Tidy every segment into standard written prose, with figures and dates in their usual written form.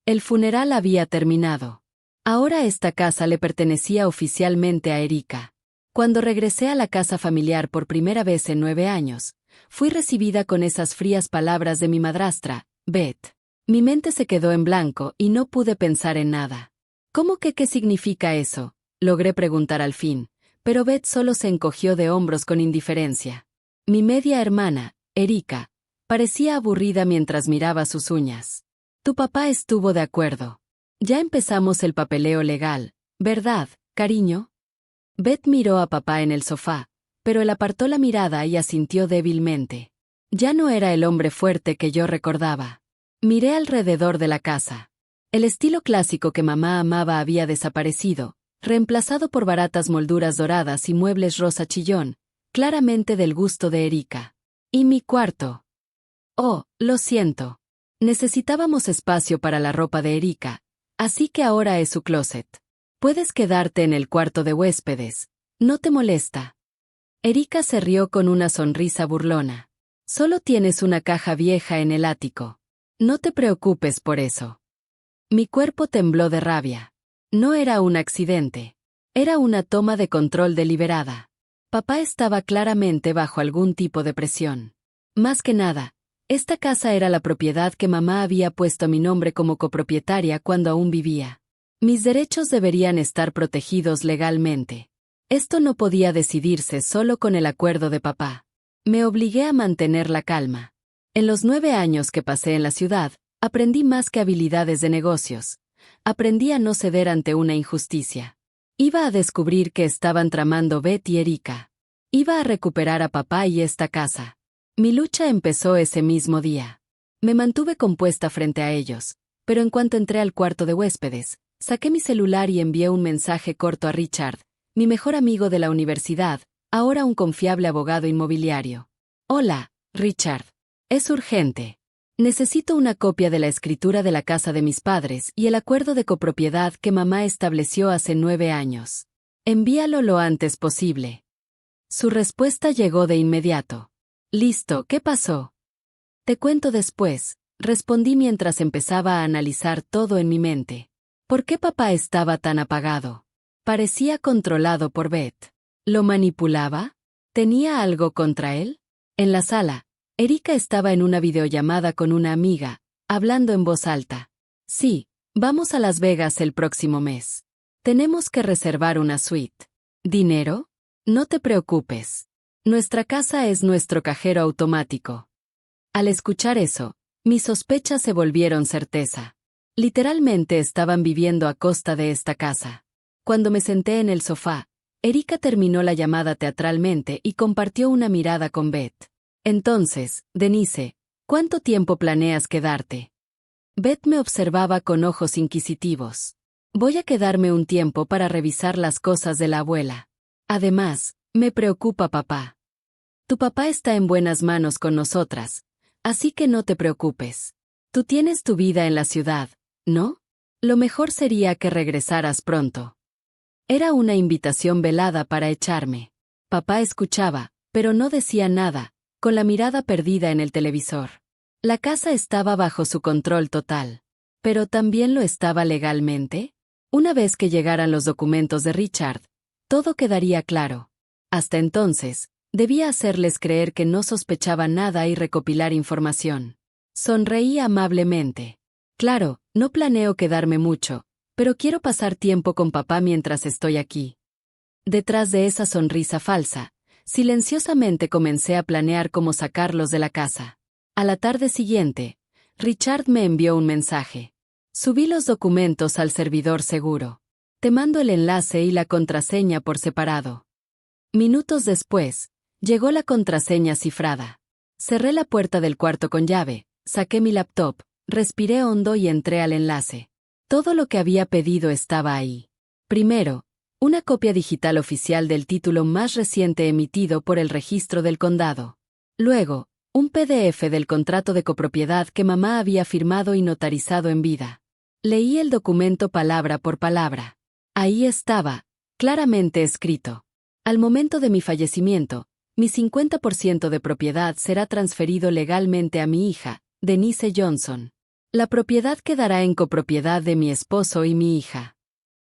El funeral había terminado. Ahora esta casa le pertenecía oficialmente a Erika. Cuando regresé a la casa familiar por primera vez en 9 años, fui recibida con esas frías palabras de mi madrastra, Beth. Mi mente se quedó en blanco y no pude pensar en nada. ¿Cómo que qué significa eso? Logré preguntar al fin, pero Beth solo se encogió de hombros con indiferencia. Mi media hermana, Erika, parecía aburrida mientras miraba sus uñas. Tu papá estuvo de acuerdo. Ya empezamos el papeleo legal, ¿verdad, cariño? Beth miró a papá en el sofá, pero él apartó la mirada y asintió débilmente. Ya no era el hombre fuerte que yo recordaba. Miré alrededor de la casa. El estilo clásico que mamá amaba había desaparecido, reemplazado por baratas molduras doradas y muebles rosa chillón, claramente del gusto de Erika. ¿Y mi cuarto? Oh, lo siento. Necesitábamos espacio para la ropa de Erika, así que ahora es su closet. Puedes quedarte en el cuarto de huéspedes, ¿no te molesta? Erika se rió con una sonrisa burlona. Solo tienes una caja vieja en el ático. No te preocupes por eso. Mi cuerpo tembló de rabia. No era un accidente. Era una toma de control deliberada. Papá estaba claramente bajo algún tipo de presión. Más que nada, esta casa era la propiedad que mamá había puesto a mi nombre como copropietaria cuando aún vivía. Mis derechos deberían estar protegidos legalmente. Esto no podía decidirse solo con el acuerdo de papá. Me obligué a mantener la calma. En los 9 años que pasé en la ciudad, aprendí más que habilidades de negocios. Aprendí a no ceder ante una injusticia. Iba a descubrir que estaban tramando Beth y Erika. Iba a recuperar a papá y esta casa. Mi lucha empezó ese mismo día. Me mantuve compuesta frente a ellos, pero en cuanto entré al cuarto de huéspedes, saqué mi celular y envié un mensaje corto a Richard, mi mejor amigo de la universidad, ahora un confiable abogado inmobiliario. Hola, Richard. Es urgente. Necesito una copia de la escritura de la casa de mis padres y el acuerdo de copropiedad que mamá estableció hace 9 años. Envíalo lo antes posible. Su respuesta llegó de inmediato. Listo, ¿qué pasó? Te cuento después, respondí mientras empezaba a analizar todo en mi mente. ¿Por qué papá estaba tan apagado? Parecía controlado por Beth. ¿Lo manipulaba? ¿Tenía algo contra él? En la sala, Erika estaba en una videollamada con una amiga, hablando en voz alta. Sí, vamos a Las Vegas el próximo mes. Tenemos que reservar una suite. ¿Dinero? No te preocupes. Nuestra casa es nuestro cajero automático. Al escuchar eso, mis sospechas se volvieron certeza. Literalmente estaban viviendo a costa de esta casa. Cuando me senté en el sofá, Erika terminó la llamada teatralmente y compartió una mirada con Beth. Entonces, Denise, ¿cuánto tiempo planeas quedarte? Beth me observaba con ojos inquisitivos. Voy a quedarme un tiempo para revisar las cosas de la abuela. Además, me preocupa papá. Tu papá está en buenas manos con nosotras, así que no te preocupes. Tú tienes tu vida en la ciudad, ¿no? Lo mejor sería que regresaras pronto. Era una invitación velada para echarme. Papá escuchaba, pero no decía nada, con la mirada perdida en el televisor. La casa estaba bajo su control total. ¿Pero también lo estaba legalmente? Una vez que llegaran los documentos de Richard, todo quedaría claro. Hasta entonces, debía hacerles creer que no sospechaba nada y recopilar información. Sonreí amablemente. Claro, no planeo quedarme mucho, pero quiero pasar tiempo con papá mientras estoy aquí. Detrás de esa sonrisa falsa, silenciosamente comencé a planear cómo sacarlos de la casa. A la tarde siguiente, Richard me envió un mensaje. Subí los documentos al servidor seguro. Te mando el enlace y la contraseña por separado. Minutos después, llegó la contraseña cifrada. Cerré la puerta del cuarto con llave, saqué mi laptop, respiré hondo y entré al enlace. Todo lo que había pedido estaba ahí. Primero, una copia digital oficial del título más reciente emitido por el registro del condado. Luego, un PDF del contrato de copropiedad que mamá había firmado y notarizado en vida. Leí el documento palabra por palabra. Ahí estaba, claramente escrito. Al momento de mi fallecimiento, mi 50% de propiedad será transferido legalmente a mi hija, Denise Johnson. La propiedad quedará en copropiedad de mi esposo y mi hija.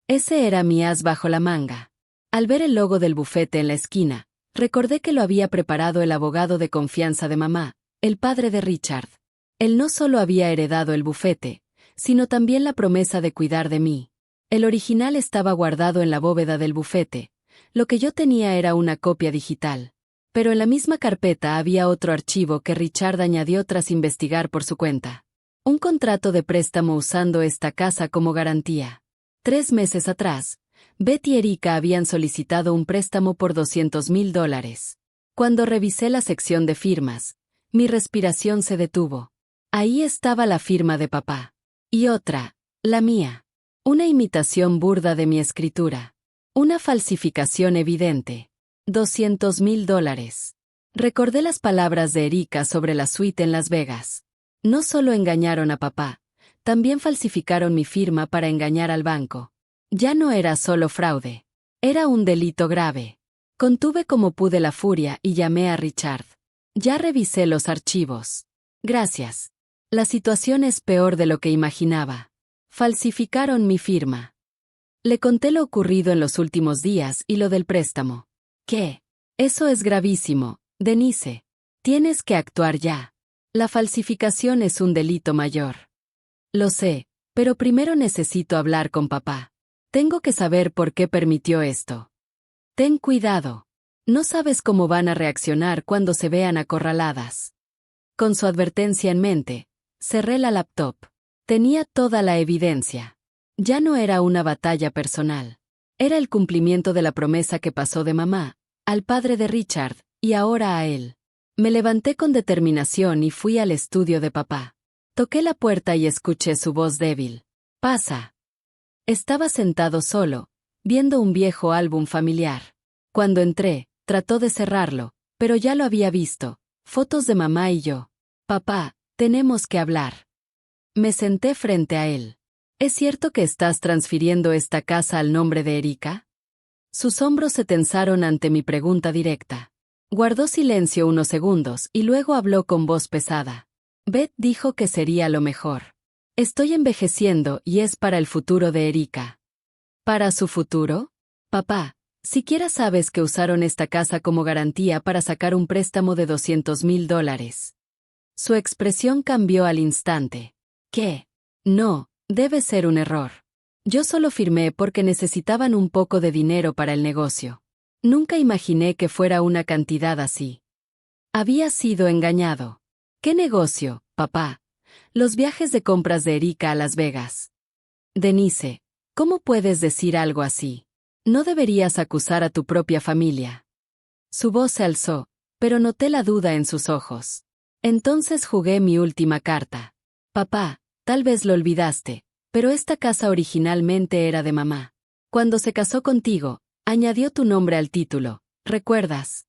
Ese era mi as bajo la manga. Al ver el logo del bufete en la esquina, recordé que lo había preparado el abogado de confianza de mamá, el padre de Richard. Él no solo había heredado el bufete, sino también la promesa de cuidar de mí. El original estaba guardado en la bóveda del bufete. Lo que yo tenía era una copia digital. Pero en la misma carpeta había otro archivo que Richard añadió tras investigar por su cuenta. Un contrato de préstamo usando esta casa como garantía. 3 meses atrás, Beth y Erika habían solicitado un préstamo por $200,000. Cuando revisé la sección de firmas, mi respiración se detuvo. Ahí estaba la firma de papá. Y otra, la mía. Una imitación burda de mi escritura. Una falsificación evidente. $200,000. Recordé las palabras de Erika sobre la suite en Las Vegas. No solo engañaron a papá, también falsificaron mi firma para engañar al banco. Ya no era solo fraude. Era un delito grave. Contuve como pude la furia y llamé a Richard. Ya revisé los archivos. Gracias. La situación es peor de lo que imaginaba. Falsificaron mi firma. Le conté lo ocurrido en los últimos días y lo del préstamo. ¿Qué? Eso es gravísimo, Denise. Tienes que actuar ya. La falsificación es un delito mayor. Lo sé, pero primero necesito hablar con papá. Tengo que saber por qué permitió esto. Ten cuidado. No sabes cómo van a reaccionar cuando se vean acorraladas. Con su advertencia en mente, cerré la laptop. Tenía toda la evidencia. Ya no era una batalla personal. Era el cumplimiento de la promesa que pasó de mamá, al padre de Richard, y ahora a él. Me levanté con determinación y fui al estudio de papá. Toqué la puerta y escuché su voz débil. «Pasa». Estaba sentado solo, viendo un viejo álbum familiar. Cuando entré, trató de cerrarlo, pero ya lo había visto. Fotos de mamá y yo. «Papá, tenemos que hablar». Me senté frente a él. ¿Es cierto que estás transfiriendo esta casa al nombre de Erika? Sus hombros se tensaron ante mi pregunta directa. Guardó silencio unos segundos y luego habló con voz pesada. Beth dijo que sería lo mejor. Estoy envejeciendo y es para el futuro de Erika. ¿Para su futuro? Papá, siquiera sabes que usaron esta casa como garantía para sacar un préstamo de $200,000. Su expresión cambió al instante. ¿Qué? No, debe ser un error. Yo solo firmé porque necesitaban un poco de dinero para el negocio. Nunca imaginé que fuera una cantidad así. Había sido engañado. ¿Qué negocio, papá? Los viajes de compras de Erika a Las Vegas. Denise, ¿cómo puedes decir algo así? No deberías acusar a tu propia familia. Su voz se alzó, pero noté la duda en sus ojos. Entonces jugué mi última carta. Papá, tal vez lo olvidaste, pero esta casa originalmente era de mamá. Cuando se casó contigo, añadió tu nombre al título, ¿recuerdas?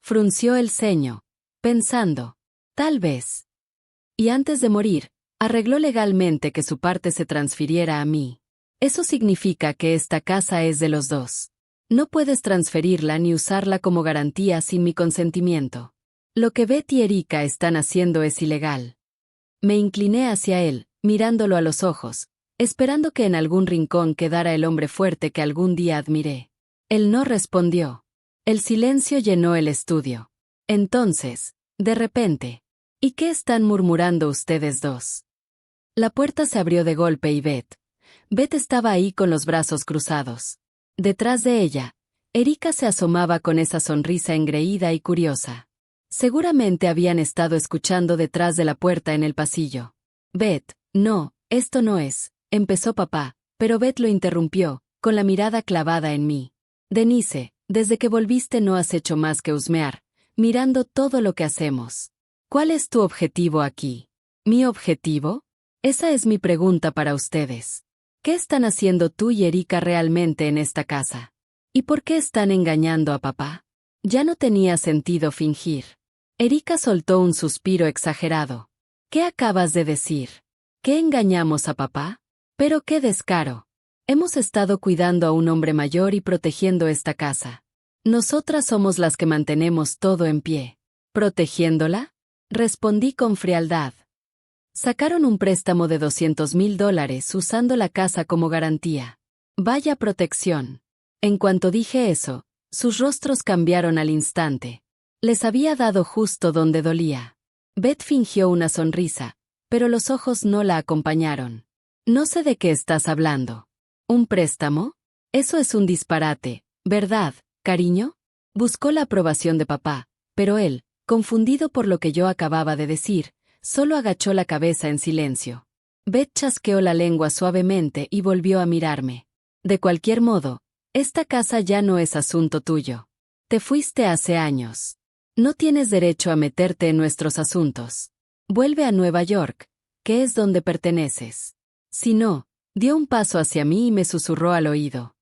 Frunció el ceño, pensando, tal vez. Y antes de morir, arregló legalmente que su parte se transfiriera a mí. Eso significa que esta casa es de los dos. No puedes transferirla ni usarla como garantía sin mi consentimiento. Lo que Beth y Erika están haciendo es ilegal. Me incliné hacia él, mirándolo a los ojos, esperando que en algún rincón quedara el hombre fuerte que algún día admiré. Él no respondió. El silencio llenó el estudio. Entonces, de repente, ¿y qué están murmurando ustedes dos? La puerta se abrió de golpe y Beth estaba ahí con los brazos cruzados. Detrás de ella, Erika se asomaba con esa sonrisa engreída y curiosa. Seguramente habían estado escuchando detrás de la puerta en el pasillo. Beth, no, esto no es, empezó papá, pero Beth lo interrumpió, con la mirada clavada en mí. Denise, desde que volviste no has hecho más que husmear, mirando todo lo que hacemos. ¿Cuál es tu objetivo aquí? ¿Mi objetivo? Esa es mi pregunta para ustedes. ¿Qué están haciendo tú y Erika realmente en esta casa? ¿Y por qué están engañando a papá? Ya no tenía sentido fingir. Erika soltó un suspiro exagerado. ¿Qué acabas de decir? ¿Qué engañamos a papá? Pero qué descaro. Hemos estado cuidando a un hombre mayor y protegiendo esta casa. Nosotras somos las que mantenemos todo en pie. ¿Protegiéndola? Respondí con frialdad. Sacaron un préstamo de $200,000 usando la casa como garantía. Vaya protección. En cuanto dije eso, sus rostros cambiaron al instante. Les había dado justo donde dolía. Beth fingió una sonrisa, pero los ojos no la acompañaron. No sé de qué estás hablando. ¿Un préstamo? Eso es un disparate, ¿verdad, cariño? Buscó la aprobación de papá, pero él, confundido por lo que yo acababa de decir, solo agachó la cabeza en silencio. Beth chasqueó la lengua suavemente y volvió a mirarme. De cualquier modo, esta casa ya no es asunto tuyo. Te fuiste hace años. No tienes derecho a meterte en nuestros asuntos. Vuelve a Nueva York, que es donde perteneces. Si no, dio un paso hacia mí y me susurró al oído.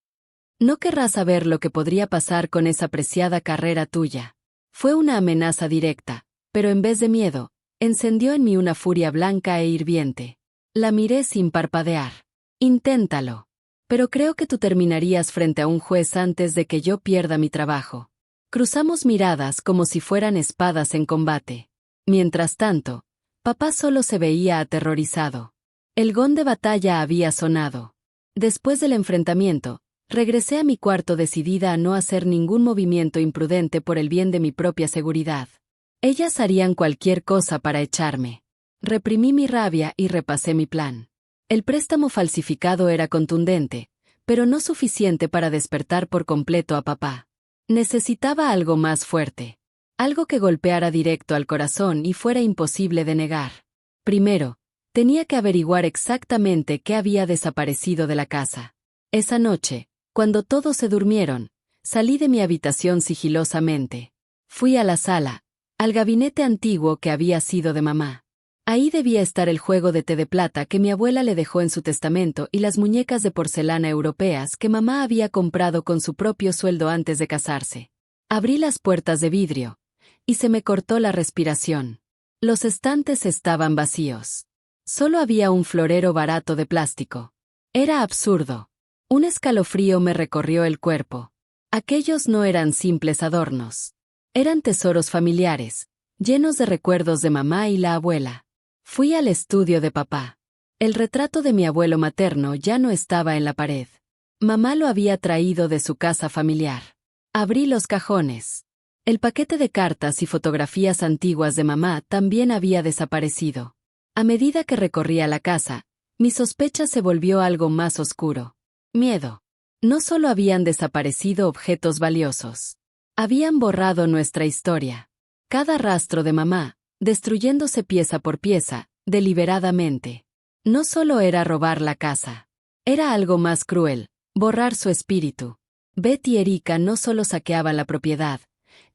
No querrás saber lo que podría pasar con esa preciada carrera tuya. Fue una amenaza directa, pero en vez de miedo, encendió en mí una furia blanca e hirviente. La miré sin parpadear. Inténtalo. Pero creo que tú terminarías frente a un juez antes de que yo pierda mi trabajo. Cruzamos miradas como si fueran espadas en combate. Mientras tanto, papá solo se veía aterrorizado. El gong de batalla había sonado. Después del enfrentamiento, regresé a mi cuarto decidida a no hacer ningún movimiento imprudente por el bien de mi propia seguridad. Ellas harían cualquier cosa para echarme. Reprimí mi rabia y repasé mi plan. El préstamo falsificado era contundente, pero no suficiente para despertar por completo a papá. Necesitaba algo más fuerte. Algo que golpeara directo al corazón y fuera imposible de negar. Primero, tenía que averiguar exactamente qué había desaparecido de la casa. Esa noche, cuando todos se durmieron, salí de mi habitación sigilosamente. Fui a la sala, al gabinete antiguo que había sido de mamá. Ahí debía estar el juego de té de plata que mi abuela le dejó en su testamento y las muñecas de porcelana europeas que mamá había comprado con su propio sueldo antes de casarse. Abrí las puertas de vidrio, y se me cortó la respiración. Los estantes estaban vacíos. Solo había un florero barato de plástico. Era absurdo. Un escalofrío me recorrió el cuerpo. Aquellos no eran simples adornos. Eran tesoros familiares, llenos de recuerdos de mamá y la abuela. Fui al estudio de papá. El retrato de mi abuelo materno ya no estaba en la pared. Mamá lo había traído de su casa familiar. Abrí los cajones. El paquete de cartas y fotografías antiguas de mamá también había desaparecido. A medida que recorría la casa, mi sospecha se volvió algo más oscuro. Miedo. No solo habían desaparecido objetos valiosos. Habían borrado nuestra historia. Cada rastro de mamá, destruyéndose pieza por pieza, deliberadamente. No solo era robar la casa. Era algo más cruel, borrar su espíritu. Beth y Erika no solo saqueaban la propiedad,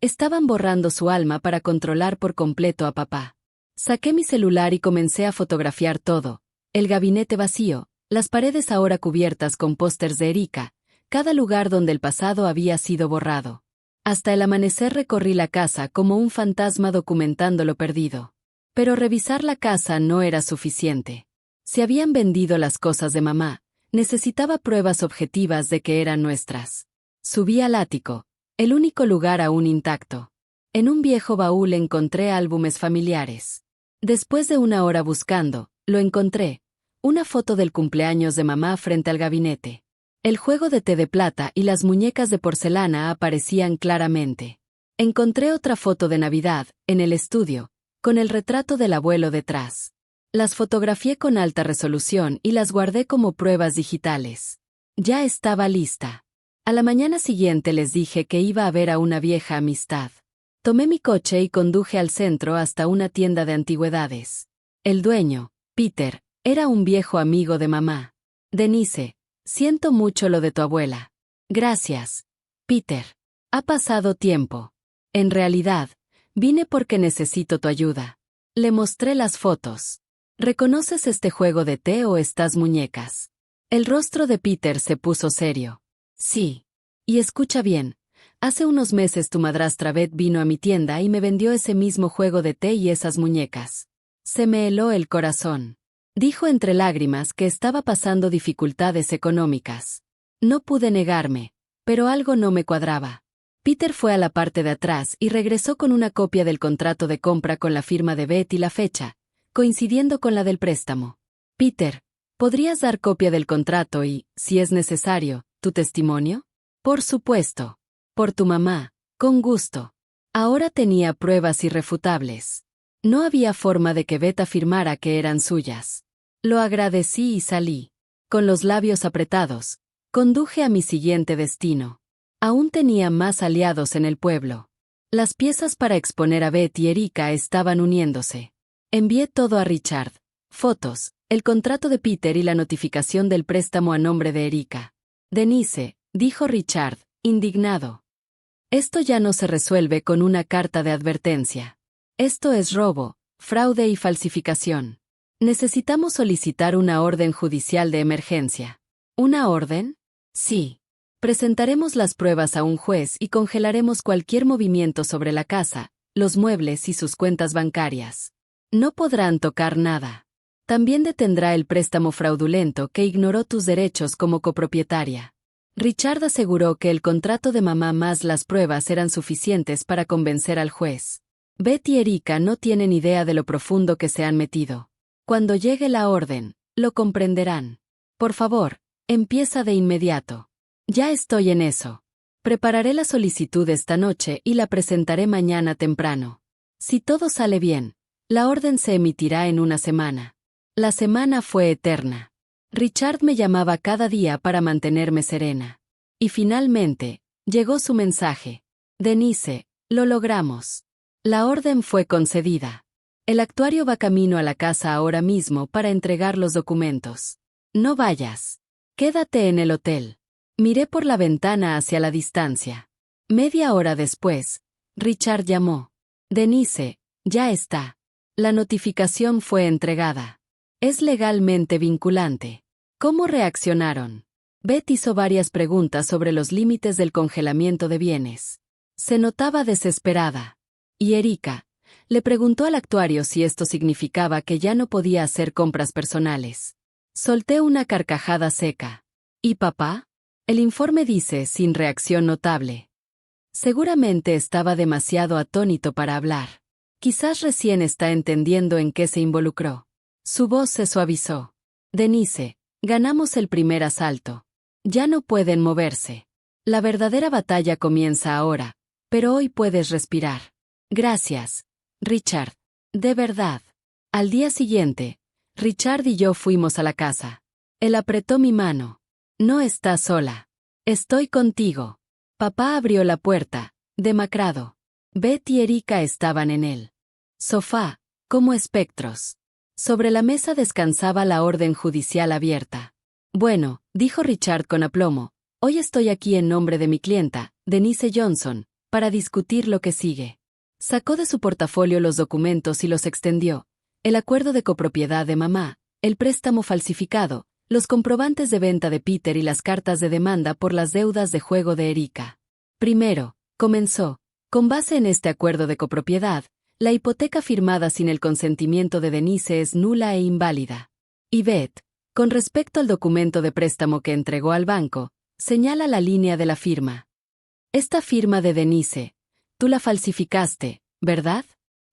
estaban borrando su alma para controlar por completo a papá. Saqué mi celular y comencé a fotografiar todo. El gabinete vacío, las paredes ahora cubiertas con pósters de Erika, cada lugar donde el pasado había sido borrado. Hasta el amanecer recorrí la casa como un fantasma documentando lo perdido. Pero revisar la casa no era suficiente. Si habían vendido las cosas de mamá, necesitaba pruebas objetivas de que eran nuestras. Subí al ático, el único lugar aún intacto. En un viejo baúl encontré álbumes familiares. Después de una hora buscando, lo encontré. Una foto del cumpleaños de mamá frente al gabinete. El juego de té de plata y las muñecas de porcelana aparecían claramente. Encontré otra foto de Navidad, en el estudio, con el retrato del abuelo detrás. Las fotografié con alta resolución y las guardé como pruebas digitales. Ya estaba lista. A la mañana siguiente les dije que iba a ver a una vieja amistad. Tomé mi coche y conduje al centro hasta una tienda de antigüedades. El dueño, Peter, era un viejo amigo de mamá. Denise, siento mucho lo de tu abuela. Gracias, Peter. Ha pasado tiempo. En realidad, vine porque necesito tu ayuda. Le mostré las fotos. ¿Reconoces este juego de té o estas muñecas? El rostro de Peter se puso serio. Sí. Y escucha bien. Hace unos meses tu madrastra Beth vino a mi tienda y me vendió ese mismo juego de té y esas muñecas. Se me heló el corazón. Dijo entre lágrimas que estaba pasando dificultades económicas. No pude negarme, pero algo no me cuadraba. Peter fue a la parte de atrás y regresó con una copia del contrato de compra con la firma de Beth y la fecha, coincidiendo con la del préstamo. Peter, ¿podrías dar copia del contrato y, si es necesario, tu testimonio? Por supuesto. Por tu mamá, con gusto. Ahora tenía pruebas irrefutables. No había forma de que Beth afirmara que eran suyas. Lo agradecí y salí. Con los labios apretados, conduje a mi siguiente destino. Aún tenía más aliados en el pueblo. Las piezas para exponer a Beth y Erika estaban uniéndose. Envié todo a Richard. Fotos, el contrato de Peter y la notificación del préstamo a nombre de Erika. Denise, dijo Richard, indignado. Esto ya no se resuelve con una carta de advertencia. Esto es robo, fraude y falsificación. Necesitamos solicitar una orden judicial de emergencia. ¿Una orden? Sí. Presentaremos las pruebas a un juez y congelaremos cualquier movimiento sobre la casa, los muebles y sus cuentas bancarias. No podrán tocar nada. También detendrá el préstamo fraudulento que ignoró tus derechos como copropietaria. Richard aseguró que el contrato de mamá más las pruebas eran suficientes para convencer al juez. Beth y Erika no tienen idea de lo profundo que se han metido. Cuando llegue la orden, lo comprenderán. Por favor, empieza de inmediato. Ya estoy en eso. Prepararé la solicitud esta noche y la presentaré mañana temprano. Si todo sale bien, la orden se emitirá en una semana. La semana fue eterna. Richard me llamaba cada día para mantenerme serena. Y finalmente, llegó su mensaje. Denise, lo logramos. La orden fue concedida. El actuario va camino a la casa ahora mismo para entregar los documentos. No vayas. Quédate en el hotel. Miré por la ventana hacia la distancia. Media hora después, Richard llamó. Denise, ya está. La notificación fue entregada. Es legalmente vinculante. ¿Cómo reaccionaron? Beth hizo varias preguntas sobre los límites del congelamiento de bienes. Se notaba desesperada. Y Erika le preguntó al actuario si esto significaba que ya no podía hacer compras personales. Solté una carcajada seca. ¿Y papá? El informe dice sin reacción notable. Seguramente estaba demasiado atónito para hablar. Quizás recién está entendiendo en qué se involucró. Su voz se suavizó. Denise, ganamos el primer asalto. Ya no pueden moverse. La verdadera batalla comienza ahora, pero hoy puedes respirar. Gracias, Richard. De verdad. Al día siguiente, Richard y yo fuimos a la casa. Él apretó mi mano. No estás sola. Estoy contigo. Papá abrió la puerta, demacrado. Beth y Erika estaban en el sofá, como espectros. Sobre la mesa descansaba la orden judicial abierta. Bueno, dijo Richard con aplomo, hoy estoy aquí en nombre de mi clienta, Denise Johnson, para discutir lo que sigue. Sacó de su portafolio los documentos y los extendió. El acuerdo de copropiedad de mamá, el préstamo falsificado, los comprobantes de venta de Peter y las cartas de demanda por las deudas de juego de Erika. Primero, comenzó, con base en este acuerdo de copropiedad, la hipoteca firmada sin el consentimiento de Denise es nula e inválida. Y Beth, con respecto al documento de préstamo que entregó al banco, señala la línea de la firma. Esta firma de Denise, tú la falsificaste, ¿verdad?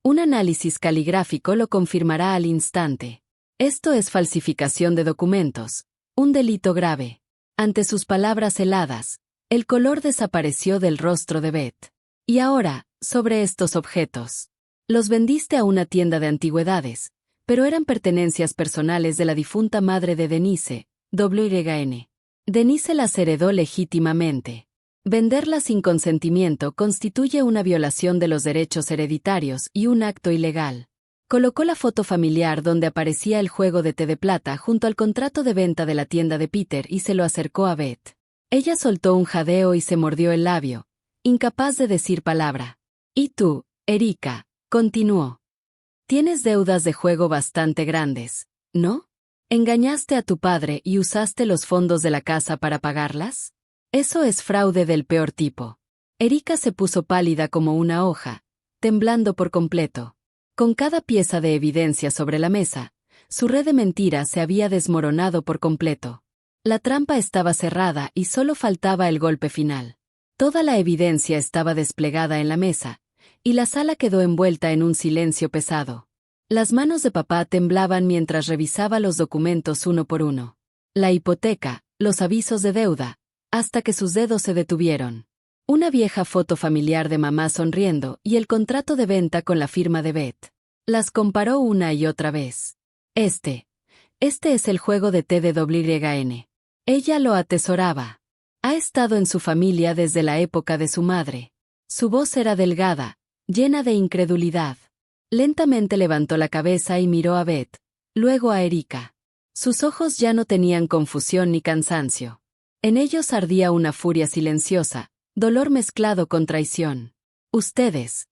Un análisis caligráfico lo confirmará al instante. Esto es falsificación de documentos, un delito grave. Ante sus palabras heladas, el color desapareció del rostro de Beth. Y ahora, sobre estos objetos. Los vendiste a una tienda de antigüedades, pero eran pertenencias personales de la difunta madre de Denise, WYN. Denise las heredó legítimamente. Venderlas sin consentimiento constituye una violación de los derechos hereditarios y un acto ilegal. Colocó la foto familiar donde aparecía el juego de té de plata junto al contrato de venta de la tienda de Peter y se lo acercó a Beth. Ella soltó un jadeo y se mordió el labio, incapaz de decir palabra. ¿Y tú, Erika? Continuó. Tienes deudas de juego bastante grandes, ¿no? ¿Engañaste a tu padre y usaste los fondos de la casa para pagarlas? Eso es fraude del peor tipo. Erika se puso pálida como una hoja, temblando por completo. Con cada pieza de evidencia sobre la mesa, su red de mentiras se había desmoronado por completo. La trampa estaba cerrada y solo faltaba el golpe final. Toda la evidencia estaba desplegada en la mesa, y la sala quedó envuelta en un silencio pesado. Las manos de papá temblaban mientras revisaba los documentos uno por uno. La hipoteca, los avisos de deuda, hasta que sus dedos se detuvieron. Una vieja foto familiar de mamá sonriendo y el contrato de venta con la firma de Beth. Las comparó una y otra vez. Este es el juego de TWYN. Ella lo atesoraba. Ha estado en su familia desde la época de su madre. Su voz era delgada, llena de incredulidad. Lentamente levantó la cabeza y miró a Beth, luego a Erika. Sus ojos ya no tenían confusión ni cansancio. En ellos ardía una furia silenciosa, dolor mezclado con traición. Ustedes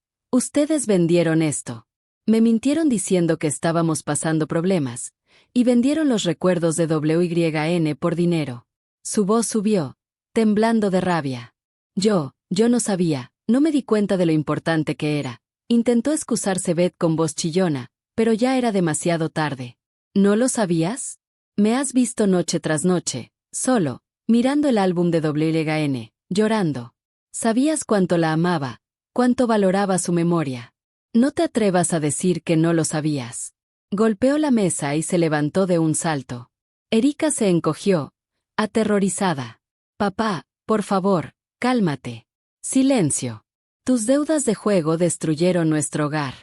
vendieron esto. Me mintieron diciendo que estábamos pasando problemas, y vendieron los recuerdos de WYN por dinero. Su voz subió, temblando de rabia. Yo no sabía, no me di cuenta de lo importante que era. Intentó excusarse Beth con voz chillona, pero ya era demasiado tarde. ¿No lo sabías? Me has visto noche tras noche, solo, mirando el álbum de WYN, llorando. Sabías cuánto la amaba, cuánto valoraba su memoria. No te atrevas a decir que no lo sabías. Golpeó la mesa y se levantó de un salto. Erika se encogió, aterrorizada. Papá, por favor, cálmate. Silencio. Tus deudas de juego destruyeron nuestro hogar.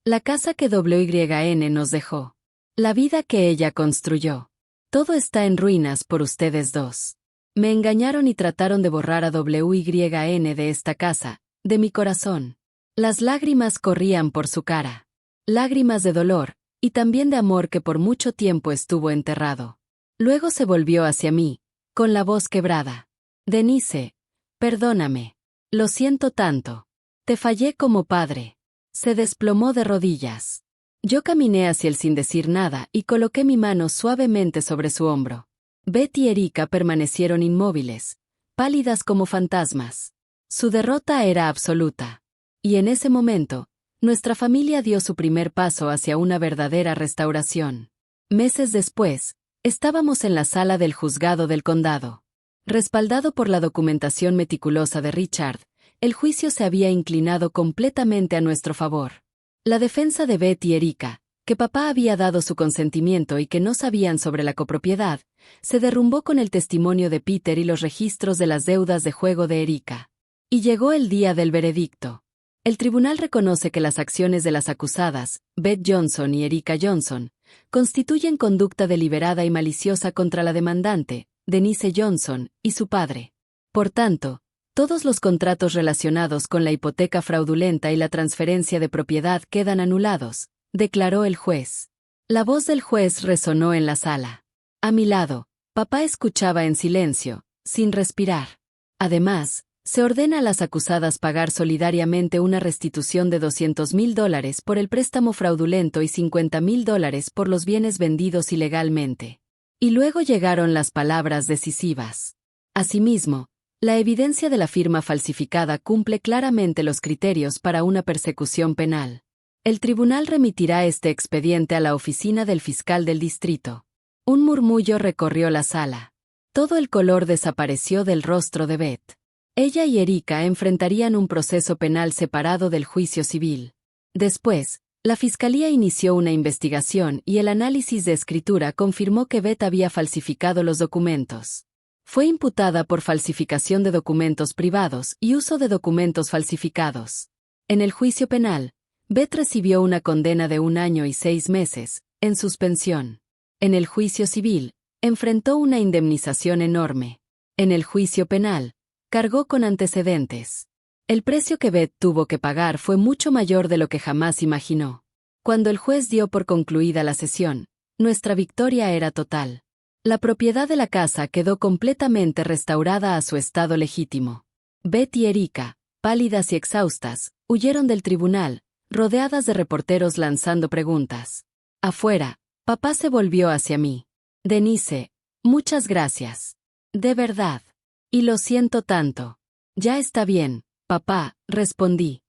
La casa que WYN nos dejó. La vida que ella construyó. Todo está en ruinas por ustedes dos. Me engañaron y trataron de borrar a WYN de esta casa, de mi corazón. Las lágrimas corrían por su cara. Lágrimas de dolor, y también de amor que por mucho tiempo estuvo enterrado. Luego se volvió hacia mí, con la voz quebrada. Denise, perdóname. Lo siento tanto. Te fallé como padre. Se desplomó de rodillas. Yo caminé hacia él sin decir nada y coloqué mi mano suavemente sobre su hombro. Beth y Erika permanecieron inmóviles, pálidas como fantasmas. Su derrota era absoluta. Y en ese momento, nuestra familia dio su primer paso hacia una verdadera restauración. Meses después, estábamos en la sala del juzgado del condado. Respaldado por la documentación meticulosa de Richard, el juicio se había inclinado completamente a nuestro favor. La defensa de Beth y Erika, que papá había dado su consentimiento y que no sabían sobre la copropiedad, se derrumbó con el testimonio de Peter y los registros de las deudas de juego de Erika. Y llegó el día del veredicto. El tribunal reconoce que las acciones de las acusadas, Beth Johnson y Erika Johnson, constituyen conducta deliberada y maliciosa contra la demandante, Denise Johnson, y su padre. Por tanto, todos los contratos relacionados con la hipoteca fraudulenta y la transferencia de propiedad quedan anulados, declaró el juez. La voz del juez resonó en la sala. A mi lado, papá escuchaba en silencio, sin respirar. Además, se ordena a las acusadas pagar solidariamente una restitución de $200,000 por el préstamo fraudulento y $50,000 por los bienes vendidos ilegalmente. Y luego llegaron las palabras decisivas. Asimismo, la evidencia de la firma falsificada cumple claramente los criterios para una persecución penal. El tribunal remitirá este expediente a la oficina del fiscal del distrito. Un murmullo recorrió la sala. Todo el color desapareció del rostro de Beth. Ella y Erika enfrentarían un proceso penal separado del juicio civil. Después, la fiscalía inició una investigación y el análisis de escritura confirmó que Beth había falsificado los documentos. Fue imputada por falsificación de documentos privados y uso de documentos falsificados. En el juicio penal, Beth recibió una condena de 1 año y 6 meses, en suspensión. En el juicio civil, enfrentó una indemnización enorme. En el juicio penal, cargó con antecedentes. El precio que Beth tuvo que pagar fue mucho mayor de lo que jamás imaginó. Cuando el juez dio por concluida la sesión, nuestra victoria era total. La propiedad de la casa quedó completamente restaurada a su estado legítimo. Beth y Erika, pálidas y exhaustas, huyeron del tribunal, rodeadas de reporteros lanzando preguntas. Afuera, papá se volvió hacia mí. Denise, muchas gracias. De verdad. Y lo siento tanto. Ya está bien, papá, respondí.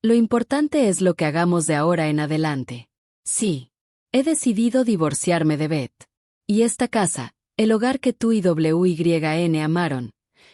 Lo importante es lo que hagamos de ahora en adelante. Sí. He decidido divorciarme de Beth. Y esta casa, el hogar que tú y WYN amaron,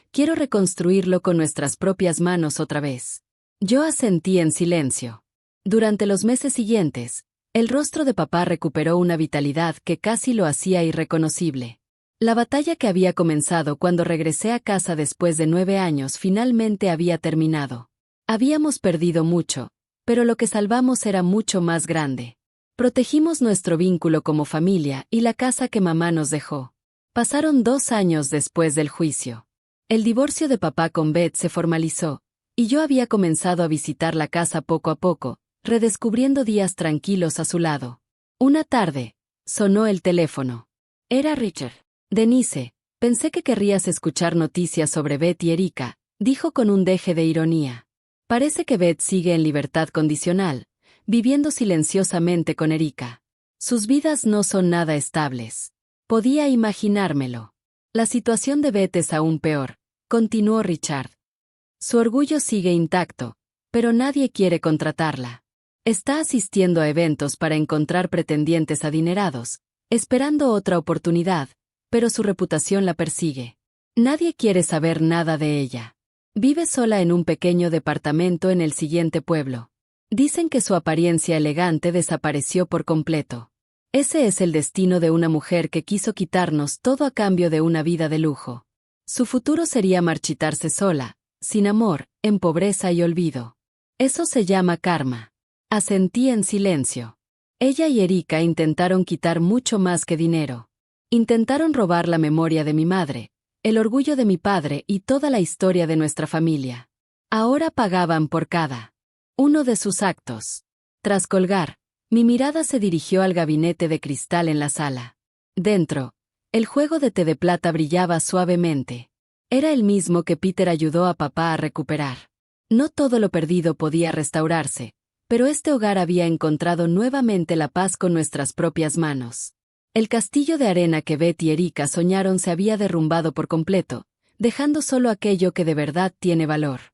quiero reconstruirlo con nuestras propias manos otra vez. Yo asentí en silencio. Durante los meses siguientes, El rostro de papá recuperó una vitalidad que casi lo hacía irreconocible. La batalla que había comenzado cuando regresé a casa después de 9 años finalmente había terminado. Habíamos perdido mucho, pero lo que salvamos era mucho más grande. Protegimos nuestro vínculo como familia y la casa que mamá nos dejó. Pasaron 2 años después del juicio. El divorcio de papá con Beth se formalizó, y yo había comenzado a visitar la casa poco a poco, redescubriendo días tranquilos a su lado. Una tarde, sonó el teléfono. Era Richard. Denise, pensé que querrías escuchar noticias sobre Beth y Erika, dijo con un deje de ironía. Parece que Beth sigue en libertad condicional, viviendo silenciosamente con Erika. Sus vidas no son nada estables. Podía imaginármelo. La situación de Beth es aún peor, continuó Richard. Su orgullo sigue intacto, pero nadie quiere contratarla. Está asistiendo a eventos para encontrar pretendientes adinerados, esperando otra oportunidad, pero su reputación la persigue. Nadie quiere saber nada de ella. Vive sola en un pequeño departamento en el siguiente pueblo. Dicen que su apariencia elegante desapareció por completo. Ese es el destino de una mujer que quiso quitarnos todo a cambio de una vida de lujo. Su futuro sería marchitarse sola, sin amor, en pobreza y olvido. Eso se llama karma. Asentí en silencio. Ella y Erika intentaron quitar mucho más que dinero. Intentaron robar la memoria de mi madre, el orgullo de mi padre y toda la historia de nuestra familia. Ahora pagaban por cada uno de sus actos. Tras colgar, mi mirada se dirigió al gabinete de cristal en la sala. Dentro, el juego de té de plata brillaba suavemente. Era el mismo que Peter ayudó a papá a recuperar. No todo lo perdido podía restaurarse, pero este hogar había encontrado nuevamente la paz con nuestras propias manos. El castillo de arena que Beth y Erika soñaron se había derrumbado por completo, dejando solo aquello que de verdad tiene valor.